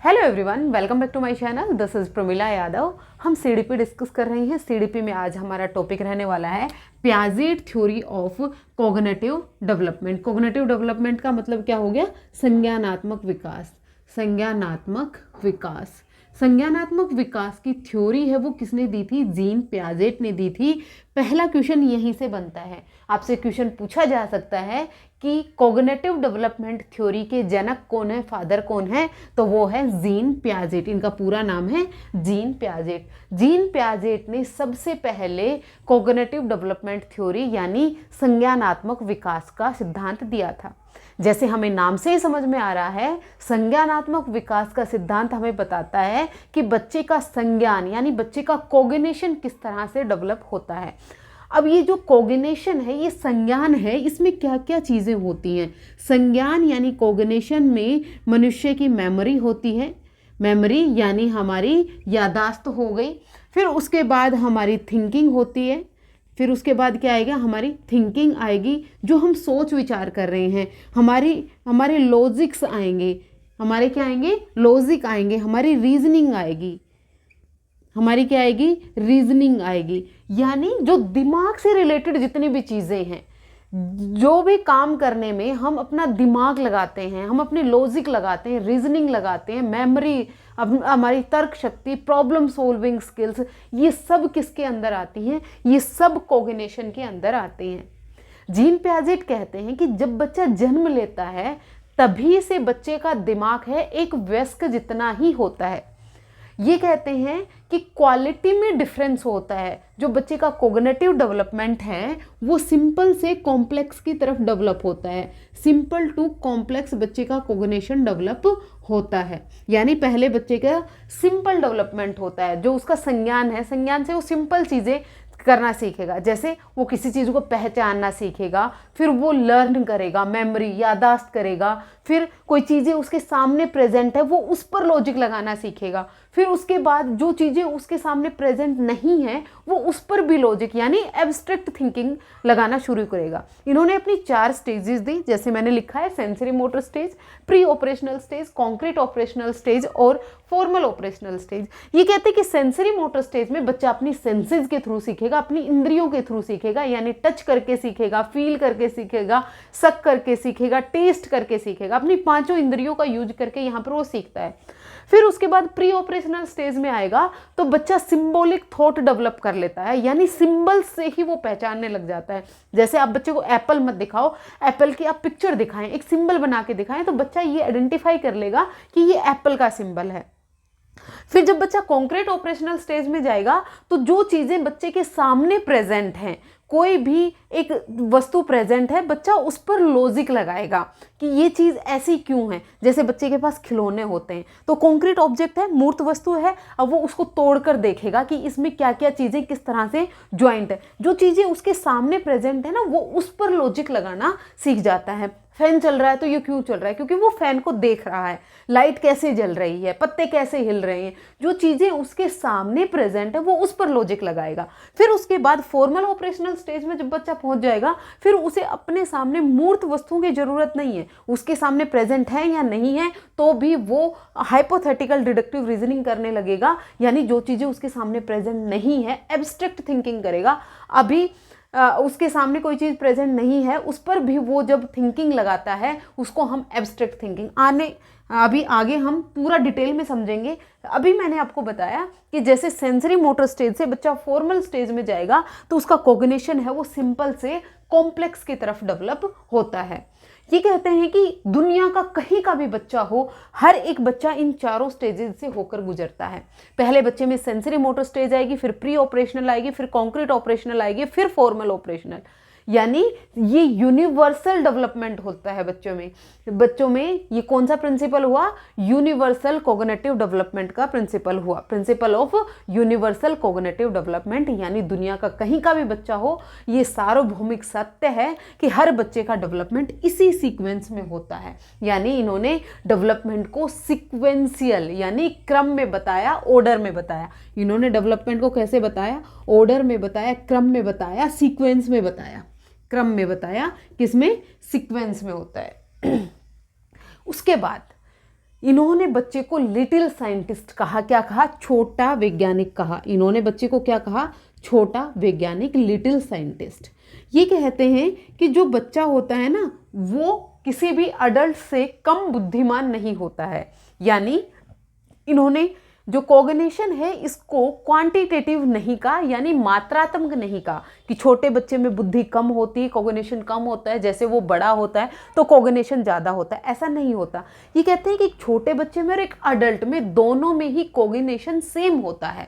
Hello everyone, welcome back to my channel. This is Pramila Yadav. हम CDP discuss कर रहे हैं। सीडीपी में आज हमारा टॉपिक रहने वाला है Piaget theory of cognitive development. Cognitive development का मतलब क्या हो गया? संज्ञानात्मक विकास। संज्ञानात्मक विकास, संज्ञानात्मक विकास की थ्योरी है वो किसने दी थी? जीन पियाजेट ने दी थी। पहला क्वेश्चन यहीं से बनता है। आपसे क्वेश्चन पूछा जा सकता है कि कॉग्निटिव डेवलपमेंट थ्योरी के जनक कौन है, फादर कौन है? तो वो है जीन पियाजेट। इनका पूरा नाम है जीन पियाजेट। जीन पियाजेट ने सबसे पहले कॉग्निटिव डेवलपमेंट थ्योरी यानी संज्ञानात्मक विकास का सिद्धांत दिया था। जैसे हमें नाम से ही समझ में आ रहा है, संज्ञानात्मक विकास का सिद्धांत हमें बताता है कि बच्चे का संज्ञान यानी बच्चे का कॉग्निशन किस तरह से डेवलप होता है। अब ये जो कॉग्निशन है, ये संज्ञान है, इसमें क्या क्या चीज़ें होती हैं? संज्ञान यानी कॉग्निशन में मनुष्य की मेमोरी होती है। मेमोरी यानी हमारी यादाश्त हो गई। फिर उसके बाद हमारी थिंकिंग होती है। फिर उसके बाद क्या आएगा? हमारी थिंकिंग आएगी, जो हम सोच विचार कर रहे हैं। हमारे लॉजिक्स आएंगे। हमारे क्या आएंगे? लॉजिक आएंगे। हमारी रीजनिंग आएगी। हमारी क्या आएगी? रीजनिंग आएगी। यानी जो दिमाग से रिलेटेड जितनी भी चीज़ें हैं, जो भी काम करने में हम अपना दिमाग लगाते हैं, हम अपनी लॉजिक लगाते हैं, रीजनिंग लगाते हैं, मेमोरी, हमारी तर्क शक्ति, प्रॉब्लम सॉल्विंग स्किल्स, ये सब किसके अंदर आती हैं? ये सब कॉग्निशन के अंदर आते हैं। जीन पियाजेट कहते हैं कि जब बच्चा जन्म लेता है तभी से बच्चे का दिमाग है एक वयस्क जितना ही होता है। ये कहते हैं कि क्वालिटी में डिफरेंस होता है। जो बच्चे का कॉग्निटिव डेवलपमेंट है वो सिंपल से कॉम्प्लेक्स की तरफ डेवलप होता है। सिंपल टू कॉम्प्लेक्स बच्चे का कॉग्निशन डेवलप होता है। यानी पहले बच्चे का सिंपल डेवलपमेंट होता है, जो उसका संज्ञान है, संज्ञान से वो सिंपल चीज़ें करना सीखेगा। जैसे वो किसी चीज़ को पहचानना सीखेगा, फिर वो लर्न करेगा, मेमोरी, यादाश्त करेगा। फिर कोई चीज़ें उसके सामने प्रेजेंट है वो उस पर लॉजिक लगाना सीखेगा। फिर उसके बाद जो चीज़ें उसके सामने प्रेजेंट नहीं है वो उस पर भी लॉजिक यानी एब्स्ट्रैक्ट थिंकिंग लगाना शुरू करेगा। इन्होंने अपनी 4 स्टेजेस दी, जैसे मैंने लिखा है sensory motor stage, pre operational stage, concrete operational stage और फॉर्मल ऑपरेशनल स्टेज। ये कहते हैं कि सेंसरी मोटर स्टेज में बच्चा अपनी सेंसेस के थ्रू सीखेगा, अपनी इंद्रियों के थ्रू सीखेगा, यानी टच करके सीखेगा, फील करके सीखेगा, सक करके सीखेगा, टेस्ट करके सीखेगा। अपनी 5 इंद्रियों का यूज करके यहाँ पर वो सीखता है। फिर उसके बाद प्री ऑपरेशनल स्टेज में आएगा तो बच्चा सिंबॉलिक थॉट डेवलप कर लेता है, यानी सिंबल से ही वो पहचानने लग जाता है। जैसे आप बच्चे को एप्पल मत दिखाओ, एप्पल की आप पिक्चर दिखाएं, एक सिंबल बना के दिखाएं, तो बच्चा ये आइडेंटिफाई कर लेगा कि ये एप्पल का सिंबल है। फिर जब बच्चा कॉन्क्रीट ऑपरेशनल स्टेज में जाएगा तो जो चीजें बच्चे के सामने प्रेजेंट हैं, कोई भी एक वस्तु प्रेजेंट है, बच्चा उस पर लॉजिक लगाएगा कि ये चीज़ ऐसी क्यों है। जैसे बच्चे के पास खिलौने होते हैं तो कॉन्क्रीट ऑब्जेक्ट है, मूर्त वस्तु है, अब वो उसको तोड़कर देखेगा कि इसमें क्या क्या चीज़ें किस तरह से ज्वाइंट है। जो चीज़ें उसके सामने प्रेजेंट है ना, वो उस पर लॉजिक लगाना सीख जाता है। फैन चल रहा है तो ये क्यों चल रहा है? क्योंकि वो फैन को देख रहा है। लाइट कैसे जल रही है, पत्ते कैसे हिल रहे हैं, जो चीज़ें उसके सामने प्रेजेंट है वो उस पर लॉजिक लगाएगा। फिर उसके बाद फॉर्मल ऑपरेशनल स्टेज में जब बच्चा पहुंच जाएगा, फिर उसे अपने सामने मूर्त वस्तुओं की जरूरत नहीं है, उसके सामने प्रेजेंट है या नहीं है तो भी वो हाइपोथेटिकल डिडक्टिव रीजनिंग करने लगेगा, यानी जो चीज़ें उसके सामने प्रेजेंट नहीं है एब्स्ट्रैक्ट थिंकिंग करेगा। अभी उसके सामने कोई चीज़ प्रेजेंट नहीं है, उस पर भी वो जब थिंकिंग लगाता है उसको हम एब्स्ट्रैक्ट थिंकिंग अभी आगे हम पूरा डिटेल में समझेंगे। अभी मैंने आपको बताया कि जैसे सेंसरी मोटर स्टेज से बच्चा फॉर्मल स्टेज में जाएगा तो उसका कॉग्निशन है वो सिंपल से कॉम्प्लेक्स की तरफ डेवलप होता है। ये कहते हैं कि दुनिया का कहीं का भी बच्चा हो, हर एक बच्चा इन 4 स्टेजेस से होकर गुजरता है। पहले बच्चे में सेंसरी मोटर स्टेज आएगी, फिर प्री ऑपरेशनल आएगी, फिर कॉन्क्रीट ऑपरेशनल आएगी, फिर फॉर्मल ऑपरेशनल। यानी ये यूनिवर्सल डेवलपमेंट होता है बच्चों में। बच्चों में ये कौन सा प्रिंसिपल हुआ? यूनिवर्सल कॉग्निटिव डेवलपमेंट का प्रिंसिपल हुआ, principle of universal cognitive development. यानी दुनिया का कहीं का भी बच्चा हो, ये सार्वभौमिक सत्य है कि हर बच्चे का डेवलपमेंट इसी सीक्वेंस में होता है। यानी इन्होंने डेवलपमेंट को सीक्वेंशियल यानी क्रम में बताया, ऑर्डर में बताया। इन्होंने डेवलपमेंट को कैसे बताया? ऑर्डर में बताया, क्रम में बताया, सीक्वेंस में बताया। क्रम में बताया, किसमें? सीक्वेंस में होता है। उसके बाद इन्होंने बच्चे को लिटिल साइंटिस्ट कहा। क्या कहा? छोटा वैज्ञानिक कहा। इन्होंने बच्चे को क्या कहा? छोटा वैज्ञानिक, लिटिल साइंटिस्ट। ये कहते हैं कि जो बच्चा होता है ना, वो किसी भी अडल्ट से कम बुद्धिमान नहीं होता है। यानी इन्होंने जो कॉग्निशन है इसको क्वांटिटेटिव नहीं कहा, यानी मात्रात्मक नहीं कहा कि छोटे बच्चे में बुद्धि कम होती है, कॉग्निशन कम होता है, जैसे वो बड़ा होता है तो कॉग्निशन ज़्यादा होता है, ऐसा नहीं होता। ये कहते हैं कि एक छोटे बच्चे में और एक अडल्ट में दोनों में ही कॉग्निशन सेम होता है।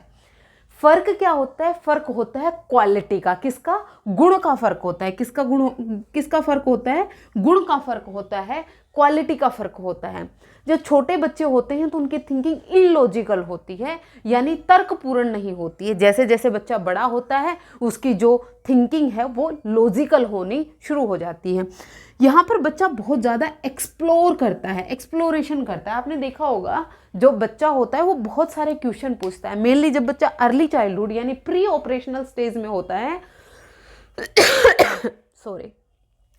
फर्क क्या होता है? फर्क होता है क्वालिटी का। किसका? गुण का फर्क होता है। किसका गुण? किसका फर्क होता है? गुण का फर्क होता है, क्वालिटी का फर्क होता है। जो छोटे बच्चे होते हैं तो उनकी थिंकिंग इलॉजिकल होती है, यानी तर्कपूर्ण नहीं होती है। जैसे जैसे बच्चा बड़ा होता है उसकी जो थिंकिंग है वो लॉजिकल होनी शुरू हो जाती है। यहाँ पर बच्चा बहुत ज़्यादा एक्सप्लोर करता है, एक्सप्लोरेशन करता है। आपने देखा होगा जो बच्चा होता है वो बहुत सारे क्वेश्चन पूछता है। मेनली जब बच्चा अर्ली चाइल्डहुड यानी प्री ऑपरेशनल स्टेज में होता है सॉरी,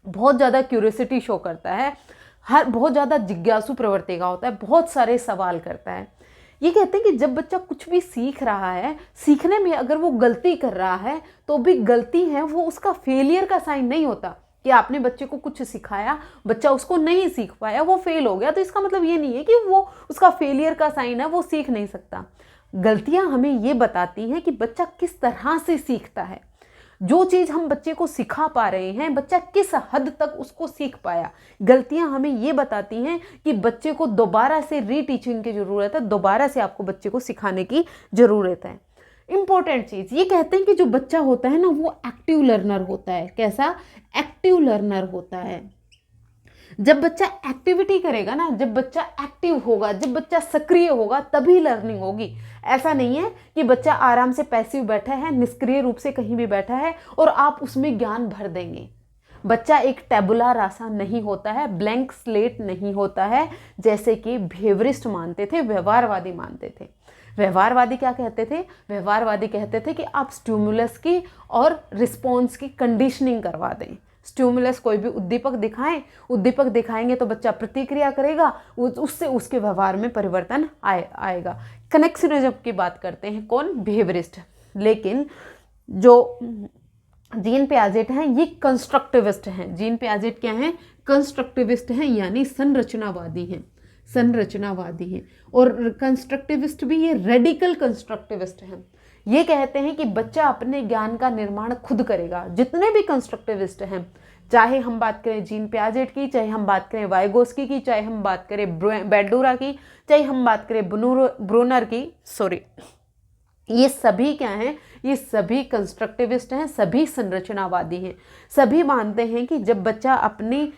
बहुत ज़्यादा क्यूरियोसिटी शो करता है, बहुत ज़्यादा जिज्ञासु प्रवृत्ति का होता है, बहुत सारे सवाल करता है। ये कहते हैं कि जब बच्चा कुछ भी सीख रहा है, सीखने में अगर वो गलती कर रहा है तो भी गलती है वो उसका फेलियर का साइन नहीं होता कि आपने बच्चे को कुछ सिखाया, बच्चा उसको नहीं सीख पाया, वो फेल हो गया, तो इसका मतलब ये नहीं है कि वो उसका फेलियर का साइन है, वो सीख नहीं सकता। गलतियां हमें ये बताती हैं कि बच्चा किस तरह से सीखता है। जो चीज़ हम बच्चे को सिखा पा रहे हैं, बच्चा किस हद तक उसको सीख पाया। गलतियां हमें ये बताती हैं कि बच्चे को दोबारा से रीटीचिंग की ज़रूरत है, दोबारा से आपको बच्चे को सिखाने की ज़रूरत है। इंपॉर्टेंट चीज़ ये कहते हैं कि जो बच्चा होता है ना वो एक्टिव लर्नर होता है। कैसा? एक्टिव लर्नर होता है। जब बच्चा एक्टिविटी करेगा ना, जब बच्चा एक्टिव होगा, जब बच्चा सक्रिय होगा तभी लर्निंग होगी। ऐसा नहीं है कि बच्चा आराम से पैसिव बैठा है, निष्क्रिय रूप से कहीं भी बैठा है और आप उसमें ज्ञान भर देंगे। बच्चा एक टेबुला रासा नहीं होता है, ब्लैंक स्लेट नहीं होता है, जैसे कि बिहेवियरिस्ट मानते थे, व्यवहारवादी मानते थे। व्यवहारवादी क्या कहते थे? व्यवहारवादी कहते थे कि आप स्टिमुलस की और रिस्पॉन्स की कंडीशनिंग करवा दें। स्टिमुलस कोई भी उद्दीपक दिखाएं, उद्दीपक दिखाएंगे तो बच्चा प्रतिक्रिया करेगा, उससे उसके व्यवहार में परिवर्तन आएगा। कनेक्शनिज्म की बात करते हैं कौन? बिहेवियरिस्ट। लेकिन जो जीन पियाजेट हैं ये कंस्ट्रक्टिविस्ट हैं। जीन पियाजेट क्या हैं? कंस्ट्रक्टिविस्ट हैं, यानी संरचनावादी हैं, संरचनावादी हैं। और कंस्ट्रक्टिविस्ट भी ये रेडिकल कंस्ट्रक्टिविस्ट हैं। ये कहते हैं कि बच्चा अपने ज्ञान का निर्माण खुद करेगा। जितने भी कंस्ट्रक्टिविस्ट हैं, चाहे हम बात करें जीन पियाजेट की, चाहे हम बात करें वाइगोस्की की, चाहे हम बात करें बैंडूरा की, चाहे हम बात करें ब्रूनर की, ये सभी क्या हैं? ये सभी कंस्ट्रक्टिविस्ट हैं, सभी संरचनावादी हैं। सभी मानते हैं कि जब बच्चा अपनी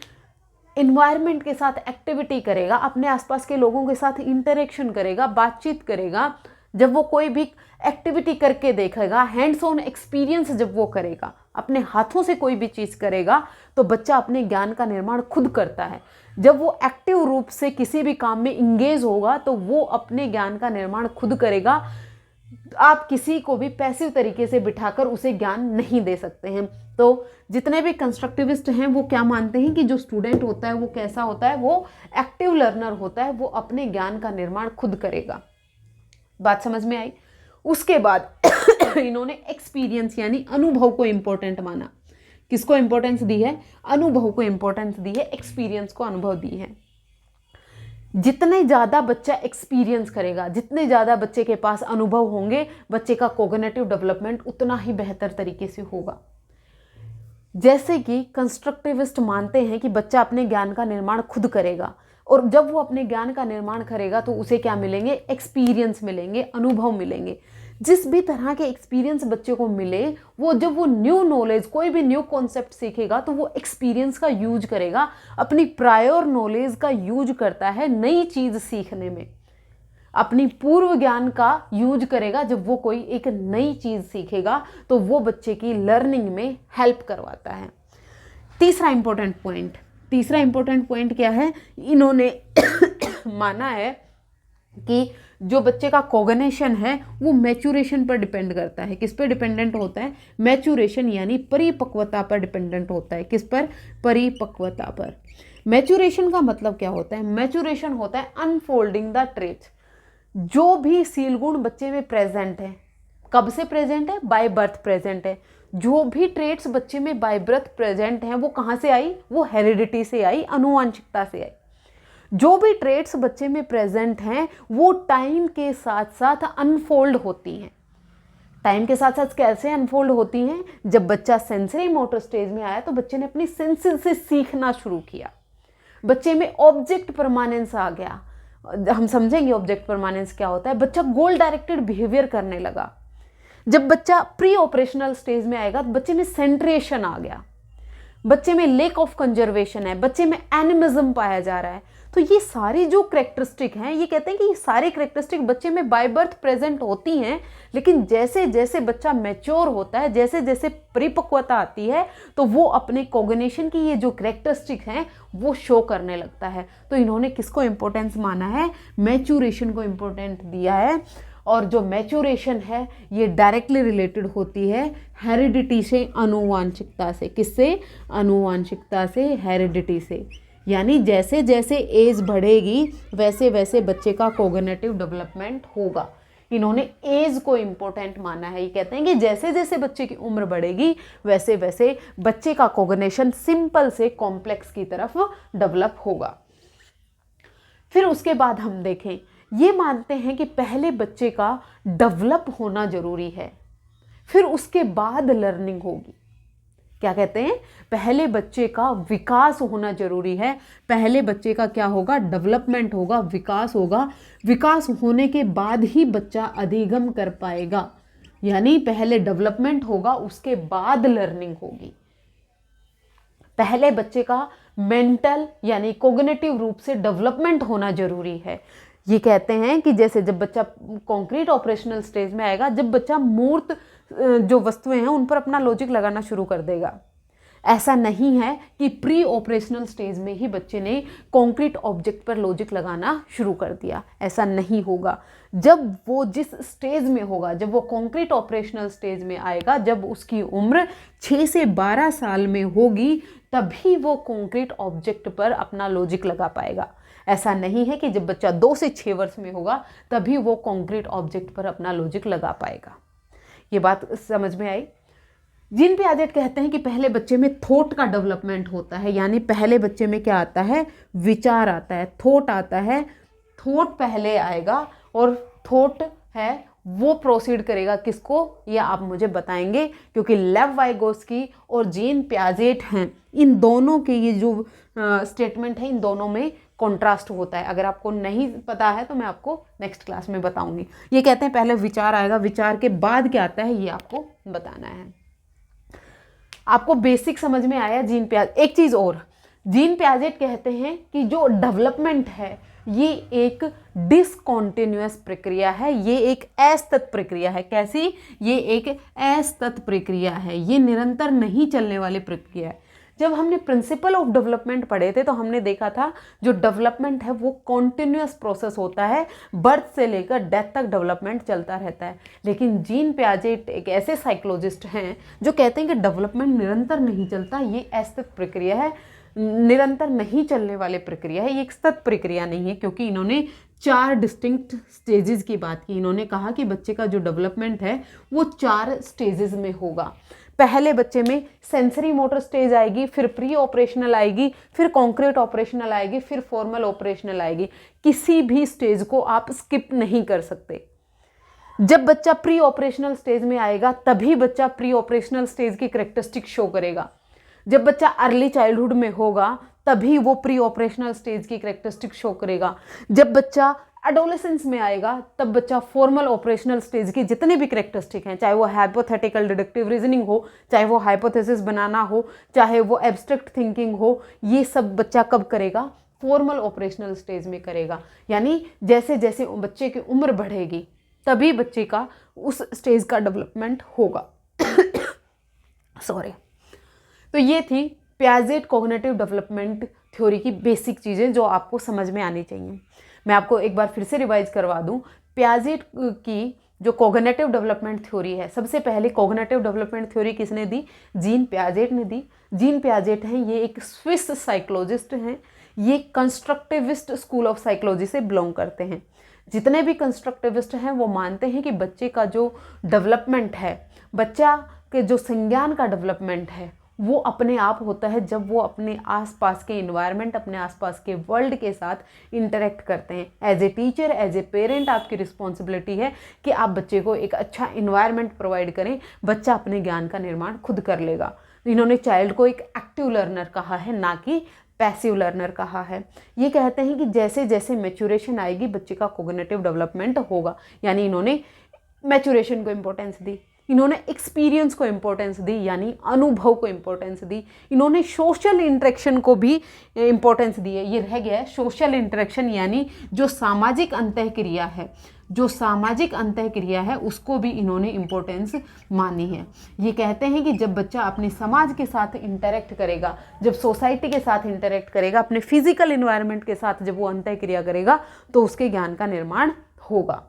इन्वायरमेंट के साथ एक्टिविटी करेगा, अपने आसपास के लोगों के साथ इंटरेक्शन करेगा, बातचीत करेगा, जब वो कोई भी एक्टिविटी करके देखेगा, हैंड्स ऑन एक्सपीरियंस जब वो करेगा, अपने हाथों से कोई भी चीज़ करेगा, तो बच्चा अपने ज्ञान का निर्माण खुद करता है। जब वो एक्टिव रूप से किसी भी काम में इंगेज होगा तो वो अपने ज्ञान का निर्माण खुद करेगा। आप किसी को भी पैसिव तरीके से बिठाकर उसे ज्ञान नहीं दे सकते हैं। तो जितने भी कंस्ट्रक्टिविस्ट हैं वो क्या मानते हैं कि जो स्टूडेंट होता है वो कैसा होता है? वो एक्टिव लर्नर होता है, वो अपने ज्ञान का निर्माण खुद करेगा। बात समझ में आई? उसके बाद इन्होंने एक्सपीरियंस यानी अनुभव को इंपॉर्टेंट माना। किसको इंपॉर्टेंस दी है? अनुभव को इंपॉर्टेंस दी है, एक्सपीरियंस को अनुभव दी है। जितने ज़्यादा बच्चा एक्सपीरियंस करेगा, जितने ज़्यादा बच्चे के पास अनुभव होंगे, बच्चे का कॉग्निटिव डेवलपमेंट उतना ही बेहतर तरीके से होगा। जैसे कि कंस्ट्रक्टिविस्ट मानते हैं कि बच्चा अपने ज्ञान का निर्माण खुद करेगा, और जब वो अपने ज्ञान का निर्माण करेगा तो उसे क्या मिलेंगे? एक्सपीरियंस मिलेंगे, अनुभव मिलेंगे। जिस भी तरह के एक्सपीरियंस बच्चे को मिले, वो जब वो न्यू नॉलेज, कोई भी न्यू कॉन्सेप्ट सीखेगा तो वो एक्सपीरियंस का यूज करेगा, अपनी प्रायर नॉलेज का यूज करता है नई चीज़ सीखने में, अपनी पूर्व ज्ञान का यूज करेगा। जब वो कोई एक नई चीज़ सीखेगा तो वो बच्चे की लर्निंग में हेल्प करवाता है। तीसरा इंपॉर्टेंट पॉइंट क्या है? इन्होंने माना है कि जो बच्चे का कॉग्निशन है वो मैच्योरेशन पर डिपेंड करता है। किस पर डिपेंडेंट होता है? मैच्योरेशन यानी परिपक्वता पर डिपेंडेंट होता है। किस पर? परिपक्वता पर। मैच्योरेशन का मतलब क्या होता है? मैच्योरेशन होता है अनफोल्डिंग द ट्रेट्स। जो भी सील गुण बच्चे में प्रेजेंट है, कब से प्रेजेंट है? बाय बर्थ प्रेजेंट है। जो भी ट्रेट्स बच्चे में बाय बर्थ प्रेजेंट हैं वो कहाँ से आई? वो हेरिडिटी से आई, आनुवंशिकता से आई। जो भी ट्रेट्स बच्चे में प्रेजेंट हैं वो टाइम के साथ साथ अनफोल्ड होती हैं। टाइम के साथ साथ कैसे अनफोल्ड होती हैं? जब बच्चा सेंसरी मोटर स्टेज में आया तो बच्चे ने अपनी सेंसेस से सीखना शुरू किया, बच्चे में ऑब्जेक्ट परमानेंस आ गया। हम समझेंगे ऑब्जेक्ट परमानेंस क्या होता है। बच्चा गोल डायरेक्टेड बिहेवियर करने लगा। जब बच्चा प्री ऑपरेशनल स्टेज में आएगा तो बच्चे में सेंट्रेशन आ गया, बच्चे में लेक ऑफ कंजर्वेशन है, बच्चे में एनिमिज्म पाया जा रहा है। तो ये सारी जो कैरेक्टरिस्टिक हैं, ये कहते हैं कि ये सारी कैरेक्टरिस्टिक बच्चे में बाय बर्थ प्रेजेंट होती हैं, लेकिन जैसे जैसे बच्चा मैच्योर होता है, जैसे जैसे परिपक्वता आती है, तो वो अपने कॉग्निशन की ये जो कैरेक्टरिस्टिक हैं वो शो करने लगता है। तो इन्होंने किसको इंपॉर्टेंस माना है? मैच्योरेशन को इंपॉर्टेंट दिया है। और जो मैच्योरेशन है ये डायरेक्टली रिलेटेड होती है हेरिडिटी से, आनुवांशिकता से। किससे? आनुवांशिकता से, हेरिडिटी से। यानी जैसे जैसे एज बढ़ेगी वैसे वैसे बच्चे का कॉग्निटिव डेवलपमेंट होगा। इन्होंने एज को इम्पोर्टेंट माना है। ये कहते हैं कि जैसे जैसे बच्चे की उम्र बढ़ेगी वैसे वैसे बच्चे का कॉग्निशन सिंपल से कॉम्प्लेक्स की तरफ डेवलप होगा। फिर उसके बाद हम देखें, ये मानते हैं कि पहले बच्चे का डेवलप होना जरूरी है, फिर उसके बाद लर्निंग होगी। क्या कहते हैं? पहले बच्चे का विकास होना जरूरी है। पहले बच्चे का क्या होगा? डेवलपमेंट होगा, विकास होगा। विकास होने के बाद ही बच्चा अधिगम कर पाएगा। यानी पहले डेवलपमेंट होगा, उसके बाद लर्निंग होगी। पहले बच्चे का मेंटल यानी कॉग्निटिव रूप से डेवलपमेंट होना जरूरी है। ये कहते हैं कि जैसे जब बच्चा कॉन्क्रीट ऑपरेशनल स्टेज में आएगा, जब बच्चा मूर्त जो वस्तुएं हैं उन पर अपना लॉजिक लगाना शुरू कर देगा। ऐसा नहीं है कि प्री ऑपरेशनल स्टेज में ही बच्चे ने कॉन्क्रीट ऑब्जेक्ट पर लॉजिक लगाना शुरू कर दिया, ऐसा नहीं होगा। जब वो जिस स्टेज में होगा, जब वो कॉन्क्रीट ऑपरेशनल स्टेज में आएगा, जब उसकी उम्र 6 से 12 साल में होगी, तभी वो कॉन्क्रीट ऑब्जेक्ट पर अपना लॉजिक लगा पाएगा। ऐसा नहीं है कि जब बच्चा 2 से 6 वर्ष में होगा तभी वो कॉन्क्रीट ऑब्जेक्ट पर अपना लॉजिक लगा पाएगा। ये बात समझ में आई? जीन पियाजेट कहते हैं कि पहले बच्चे में थॉट का डेवलपमेंट होता है। यानी पहले बच्चे में क्या आता है? विचार आता है, थॉट आता है। थॉट पहले आएगा और थॉट है वो प्रोसीड करेगा किसको? ये आप मुझे बताएंगे, क्योंकि लेव वाइगोस्की और जीन पियाजेट हैं, इन दोनों के ये जो स्टेटमेंट है इन दोनों में कॉन्ट्रास्ट होता है। अगर आपको नहीं पता है तो मैं आपको नेक्स्ट क्लास में बताऊंगी। ये कहते हैं पहले विचार आएगा, विचार के बाद क्या आता है ये आपको बताना है। आपको बेसिक समझ में आया जीन पियाजेट? एक चीज़ और, जीन पियाजेट कहते हैं कि जो डेवलपमेंट है ये एक डिसकॉन्टिन्यूअस प्रक्रिया है, ये एक असतत प्रक्रिया है। कैसी? ये एक असतत प्रक्रिया है, ये निरंतर नहीं चलने वाली प्रक्रिया है। जब हमने प्रिंसिपल ऑफ डेवलपमेंट पढ़े थे तो हमने देखा था जो डेवलपमेंट है वो कॉन्टिन्यूअस प्रोसेस होता है, बर्थ से लेकर डेथ तक डेवलपमेंट चलता रहता है। लेकिन जीन पियाजेट एक ऐसे साइकोलॉजिस्ट हैं जो कहते हैं कि डेवलपमेंट निरंतर नहीं चलता, ये असतत प्रक्रिया है, निरंतर नहीं चलने वाली प्रक्रिया है, ये एक सतत प्रक्रिया नहीं है। क्योंकि इन्होंने 4 डिस्टिंक्ट स्टेजेस की बात की। इन्होंने कहा कि बच्चे का जो डेवलपमेंट है वो 4 स्टेजेस में होगा। पहले बच्चे में सेंसरी मोटर स्टेज आएगी, फिर प्री ऑपरेशनल आएगी, फिर कॉन्क्रीट ऑपरेशनल आएगी, फिर फॉर्मल ऑपरेशनल आएगी। किसी भी स्टेज को आप स्किप नहीं कर सकते। जब बच्चा प्री ऑपरेशनल स्टेज में आएगा तभी बच्चा प्री ऑपरेशनल स्टेज की कैरेक्टरिस्टिक शो करेगा। जब बच्चा अर्ली चाइल्डहुड में होगा तभी वो प्री ऑपरेशनल स्टेज की कैरेक्टरिस्टिक शो करेगा। जब बच्चा एडोलेसेंस में आएगा तब बच्चा फॉर्मल ऑपरेशनल स्टेज की जितने भी कैरेक्टरिस्टिक हैं, चाहे वो हाइपोथेटिकल डिडक्टिव रीजनिंग हो, चाहे वो हाइपोथेसिस बनाना हो, चाहे वो एब्स्ट्रैक्ट थिंकिंग हो, ये सब बच्चा कब करेगा? फॉर्मल ऑपरेशनल स्टेज में करेगा। यानी जैसे जैसे बच्चे की उम्र बढ़ेगी तभी बच्चे का उस स्टेज का डेवलपमेंट होगा। सॉरी। तो ये थी पियाजेट कॉग्निटिव डेवलपमेंट थ्योरी की बेसिक चीज़ें जो आपको समझ में आनी चाहिए। मैं आपको एक बार फिर से रिवाइज करवा दूं। पियाजेट की जो कॉग्निटिव डेवलपमेंट थ्योरी है, सबसे पहले कॉग्निटिव डेवलपमेंट थ्योरी किसने दी? जीन पियाजेट ने दी। जीन पियाजेट हैं ये एक स्विस साइकोलॉजिस्ट हैं। ये कंस्ट्रक्टिविस्ट स्कूल ऑफ साइकोलॉजी से बिलोंग करते हैं। जितने भी कंस्ट्रक्टिविस्ट हैं वो मानते हैं कि बच्चे का जो डेवलपमेंट है, बच्चा के जो संज्ञान का डेवलपमेंट है, वो अपने आप होता है जब वो अपने आसपास के इन्वायरमेंट, अपने आसपास के वर्ल्ड के साथ इंटरेक्ट करते हैं। As a teacher, as a parent आपकी रिस्पॉन्सिबिलिटी है कि आप बच्चे को एक अच्छा इन्वायरमेंट प्रोवाइड करें, बच्चा अपने ज्ञान का निर्माण खुद कर लेगा। इन्होंने चाइल्ड को एक एक्टिव लर्नर कहा है, ना कि पैसिव लर्नर कहा है। ये कहते हैं कि जैसे जैसे मैच्योरेशन आएगी बच्चे का कोग्निटिव डेवलपमेंट होगा। यानी इन्होंने मैच्योरेशन को इम्पोर्टेंस दी, इन्होंने एक्सपीरियंस को इम्पोर्टेंस दी, यानी अनुभव को इम्पोर्टेंस दी, इन्होंने सोशल इंटरेक्शन को भी इम्पोर्टेंस दी है। ये रह गया है सोशल इंटरेक्शन, यानी जो सामाजिक अंतःक्रिया है, जो सामाजिक अंतःक्रिया है उसको भी इन्होंने इम्पोर्टेंस मानी है। ये कहते हैं कि जब बच्चा अपने समाज के साथ इंटरेक्ट करेगा, जब सोसाइटी के साथ इंटरेक्ट करेगा, अपने फिजिकल इन्वायरमेंट के साथ जब वो अंतःक्रिया करेगा तो उसके ज्ञान का निर्माण होगा।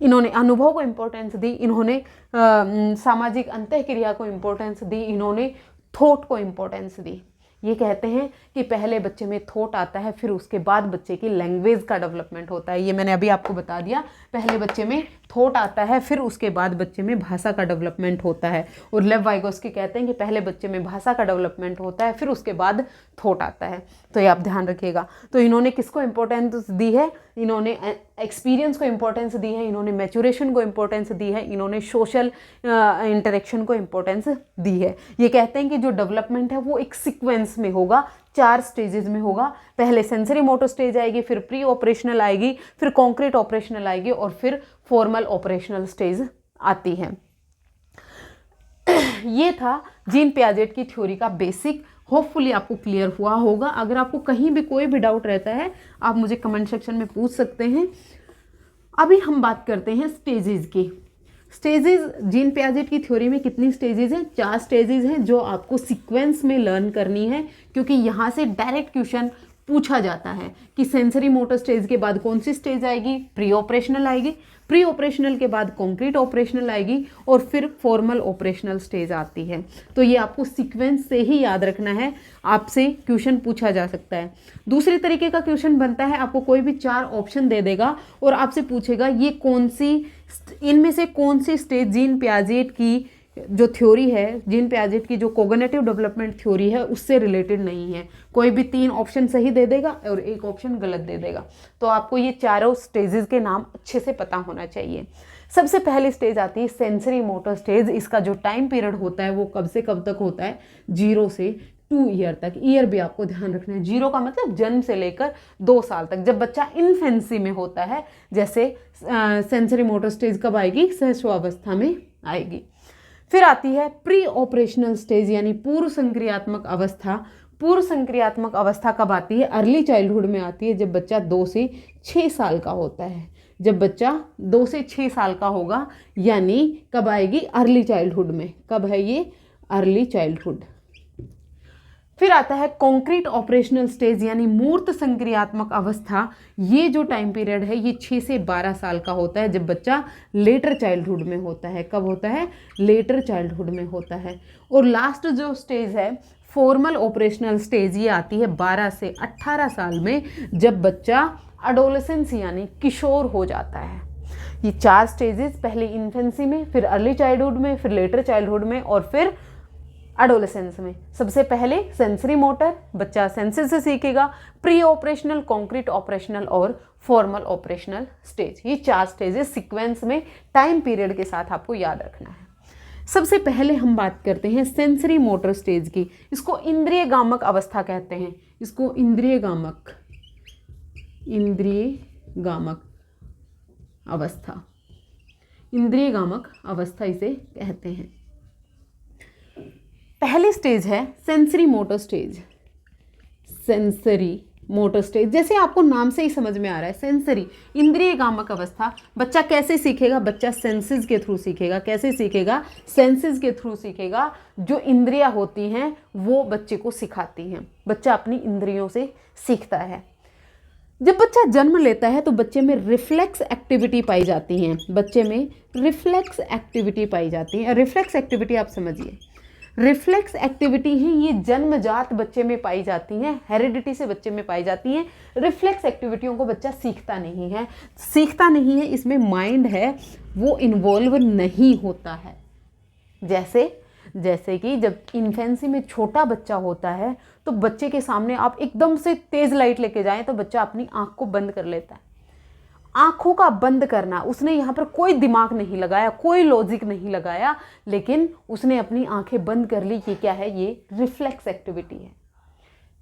इन्होंने अनुभव को इम्पोर्टेंस दी, इन्होंने सामाजिक अंतःक्रिया को इम्पोर्टेंस दी, इन्होंने थॉट को इम्पोर्टेंस दी। ये कहते हैं कि पहले बच्चे में थॉट आता है, फिर उसके बाद बच्चे की लैंग्वेज का डेवलपमेंट होता है। ये मैंने अभी आपको बता दिया, पहले बच्चे में थॉट आता है, फिर उसके बाद बच्चे में भाषा का डेवलपमेंट होता है। और लेव वाइगोस्की कहते हैं कि पहले बच्चे में भाषा का डेवलपमेंट होता है, फिर उसके बाद थॉट आता है। तो ये आप ध्यान रखिएगा। तो इन्होंने किसको इम्पोर्टेंस दी है? इन्होंने एक्सपीरियंस को इम्पोर्टेंस दी है, इन्होंने मैच्योरेशन को इम्पोर्टेंस दी है, इन्होंने सोशल इंटरेक्शन को इम्पोर्टेंस दी है। ये कहते हैं कि जो डेवलपमेंट है वो एक सीक्वेंस में होगा, 4 स्टेजेस में होगा। पहले सेंसरी मोटर स्टेज आएगी, फिर प्री ऑपरेशनल आएगी, फिर कॉन्क्रीट ऑपरेशनल आएगी और फिर फॉर्मल ऑपरेशनल स्टेज आती है। ये था जीन पियाजेट की थ्योरी का बेसिक। होपफुली आपको क्लियर हुआ होगा। अगर आपको कहीं भी कोई भी डाउट रहता है आप मुझे कमेंट सेक्शन में पूछ सकते हैं। अभी हम बात करते हैं स्टेजेस की। स्टेजेस जीन पियाजेट की थ्योरी में कितनी स्टेजेस हैं? 4 स्टेजेस हैं जो आपको सीक्वेंस में लर्न करनी है, क्योंकि यहाँ से डायरेक्ट क्वेश्चन पूछा जाता है कि सेंसरी मोटर स्टेज के बाद कौन सी स्टेज आएगी? प्री ऑपरेशनल आएगी, प्री ऑपरेशनल के बाद कॉन्क्रीट ऑपरेशनल आएगी और फिर फॉर्मल ऑपरेशनल स्टेज आती है। तो ये आपको सीक्वेंस से ही याद रखना है, आपसे क्वेश्चन पूछा जा सकता है। दूसरी तरीके का क्वेश्चन बनता है, आपको कोई भी 4 ऑप्शन दे देगा और आपसे पूछेगा ये कौन सी, इनमें से कौन सी स्टेज जीन पियाजेट की जो थ्योरी है, जीन पियाजेट की जो कोग्निटिव डेवलपमेंट थ्योरी है उससे रिलेटेड नहीं है। कोई भी 3 ऑप्शन सही दे देगा और 1 ऑप्शन गलत दे देगा। तो आपको ये चारों स्टेजेस के नाम अच्छे से पता होना चाहिए। सबसे पहली स्टेज आती है सेंसरी मोटर स्टेज। इसका जो टाइम पीरियड होता है वो कब से कब तक होता है? 0 से 2 ईयर तक। ईयर भी आपको ध्यान रखना है। 0 का मतलब जन्म से लेकर 2 साल तक, जब बच्चा इन्फेंसी में होता है। जैसे सेंसरी मोटर स्टेज कब आएगी? सहस्वावस्था में आएगी। फिर आती है प्री ऑपरेशनल स्टेज, यानी पूर्व संक्रियात्मक अवस्था। पूर्व संक्रियात्मक अवस्था कब आती है? अर्ली चाइल्डहुड में आती है, जब बच्चा 2 से 6 साल का होता है। जब बच्चा 2 से 6 साल का होगा, यानी कब आएगी? अर्ली चाइल्डहुड में। कब है ये? Early childhood. फिर आता है कॉन्क्रीट ऑपरेशनल स्टेज, यानी मूर्त संक्रियात्मक अवस्था। ये जो टाइम पीरियड है ये 6 से 12 साल का होता है, जब बच्चा लेटर चाइल्डहुड में होता है। कब होता है? लेटर चाइल्डहुड में होता है। और लास्ट जो स्टेज है फॉर्मल ऑपरेशनल स्टेज, ये आती है 12 से 18 साल में, जब बच्चा एडोलेसेंस यानी किशोर हो जाता है। ये 4 स्टेजेस, पहले इन्फेंसी में, फिर अर्ली चाइल्डहुड में, फिर लेटर चाइल्डहुड में और फिर एडोलेसेंस में। सबसे पहले सेंसरी मोटर, बच्चा सेंसेस से सीखेगा। प्री ऑपरेशनल, कॉन्क्रीट ऑपरेशनल और फॉर्मल ऑपरेशनल स्टेज। ये 4 स्टेजेस सीक्वेंस में टाइम पीरियड के साथ आपको याद रखना है। सबसे पहले हम बात करते हैं सेंसरी मोटर स्टेज की। इसको इंद्रिय गामक अवस्था कहते हैं। इसको इंद्रिय गामक अवस्था, इंद्रिय गामक अवस्था इसे कहते हैं। पहली स्टेज है sensory motor stage. Sensory motor stage, जैसे आपको नाम से ही समझ में आ रहा है, सेंसरी, इंद्रिय गामक अवस्था। बच्चा कैसे सीखेगा? बच्चा सेंसेस के थ्रू सीखेगा। कैसे सीखेगा? सेंसेस के थ्रू सीखेगा। जो इंद्रियां होती हैं वो बच्चे को सिखाती हैं। बच्चा अपनी इंद्रियों से सीखता है। जब बच्चा जन्म लेता है तो बच्चे में रिफ्लेक्स एक्टिविटी पाई जाती है। बच्चे में रिफ्लेक्स एक्टिविटी पाई जाती है। रिफ्लेक्स एक्टिविटी आप समझिए, रिफ्लेक्स एक्टिविटी है ये जन्मजात बच्चे में पाई जाती हैं, हेरिडिटी से बच्चे में पाई जाती हैं। रिफ्लेक्स एक्टिविटियों को बच्चा सीखता नहीं है, इसमें माइंड है वो इन्वॉल्व नहीं होता है। जैसे कि जब इन्फेंसी में छोटा बच्चा होता है तो बच्चे के सामने आप एकदम से तेज़ लाइट लेके जाएं तो बच्चा अपनी आँख को बंद कर लेता है। आँखों का बंद करना, उसने यहाँ पर कोई दिमाग नहीं लगाया, कोई लॉजिक नहीं लगाया, लेकिन उसने अपनी आँखें बंद कर ली। ये क्या है? ये रिफ्लेक्स एक्टिविटी है।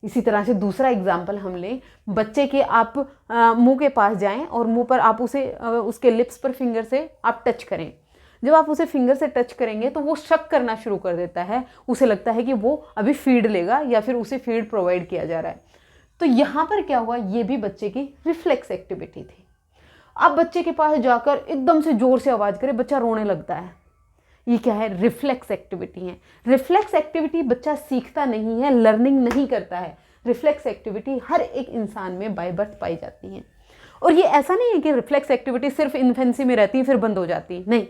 इसी तरह से दूसरा एग्जाम्पल हम लें, बच्चे के आप मुंह के पास जाएं और मुंह पर आप उसे उसके लिप्स पर फिंगर से आप टच करें। जब आप उसे फिंगर से टच करेंगे तो वो शक करना शुरू कर देता है, उसे लगता है कि वो अभी फीड लेगा या फिर उसे फीड प्रोवाइड किया जा रहा है। तो यहाँ पर क्या हुआ? ये भी बच्चे की रिफ्लेक्स एक्टिविटी थी। अब बच्चे के पास जाकर एकदम से जोर से आवाज़ करे, बच्चा रोने लगता है। ये क्या है? रिफ्लेक्स एक्टिविटी है। रिफ्लेक्स एक्टिविटी बच्चा सीखता नहीं है, लर्निंग नहीं करता है। रिफ्लेक्स एक्टिविटी हर एक इंसान में बाय बर्थ पाई जाती है। और ये ऐसा नहीं है कि रिफ्लेक्स एक्टिविटी सिर्फ इन्फेंसी में रहती है फिर बंद हो जाती है, नहीं,